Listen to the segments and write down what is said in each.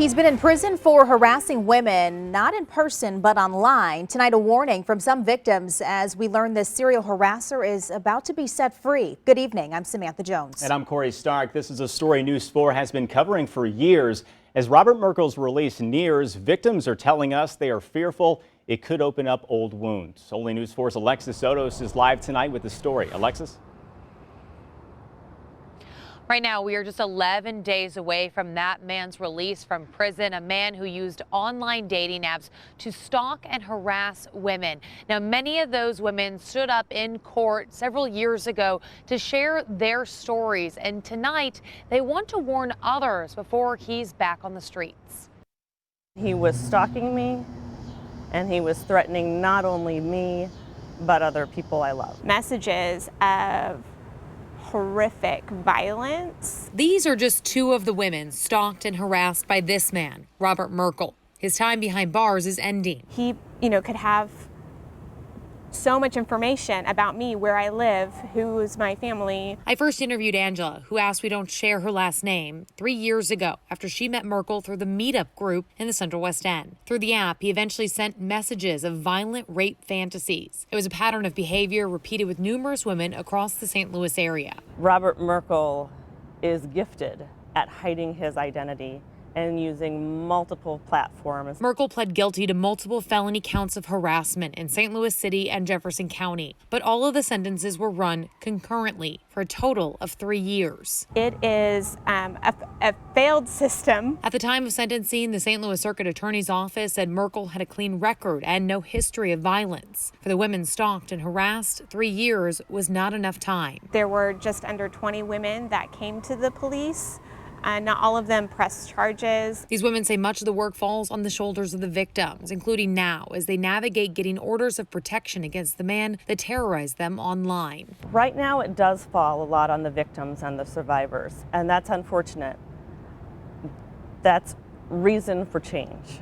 He's been in prison for harassing women, not in person, but online. Tonight, a warning from some victims as we learn this serial harasser is about to be set free. Good evening. I'm Samantha Jones. And I'm Corey Stark. This is a story News 4 has been covering for years. As Robert Merkle's release nears, victims are telling us they are fearful it could open up old wounds. Only News 4's Alexis Sotos is live tonight with the story. Alexis? Right now, we are just 11 days away from that man's release from prison, a man who used online dating apps to stalk and harass women. Now, many of those women stood up in court several years ago to share their stories, and tonight they want to warn others before he's back on the streets. He was stalking me, and he was threatening not only me, but other people I love. Messages of horrific violence. These are just two of the women stalked and harassed by this man, Robert Merkle. His time behind bars is ending. He, could have so much information about me, where I live, who is my family. I first interviewed Angela, who asked we don't share her last name, 3 years ago after she met Merkle through the meetup group in the Central West End. Through the app, he eventually sent messages of violent rape fantasies. It was a pattern of behavior repeated with numerous women across the St. Louis area. Robert Merkle is gifted at hiding his identity and using multiple platforms. Merkle pled guilty to multiple felony counts of harassment in St. Louis City and Jefferson County, but all of the sentences were run concurrently for a total of 3 years. It is a failed system. At the time of sentencing, the St. Louis Circuit Attorney's Office said Merkle had a clean record and no history of violence. For the women stalked and harassed, 3 years was not enough time. There were just under 20 women that came to the police. Not all of them pressed charges. These women say much of the work falls on the shoulders of the victims, including now as they navigate getting orders of protection against the man that terrorized them online. Right now, it does fall a lot on the victims and the survivors, and that's unfortunate. That's reason for change.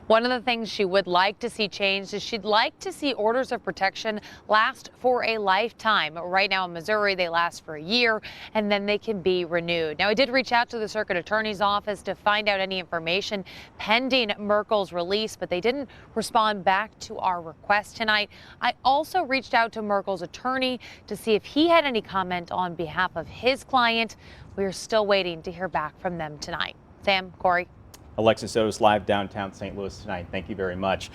One of the things she would like to see changed is she'd like to see orders of protection last for a lifetime. Right now in Missouri, they last for a year and then they can be renewed. Now, I did reach out to the Circuit Attorney's Office to find out any information pending Merkle's release, but they didn't respond back to our request tonight. I also reached out to Merkle's attorney to see if he had any comment on behalf of his client. We are still waiting to hear back from them tonight. Sam, Corey. Alexis Sotos live downtown St. Louis tonight. Thank you very much.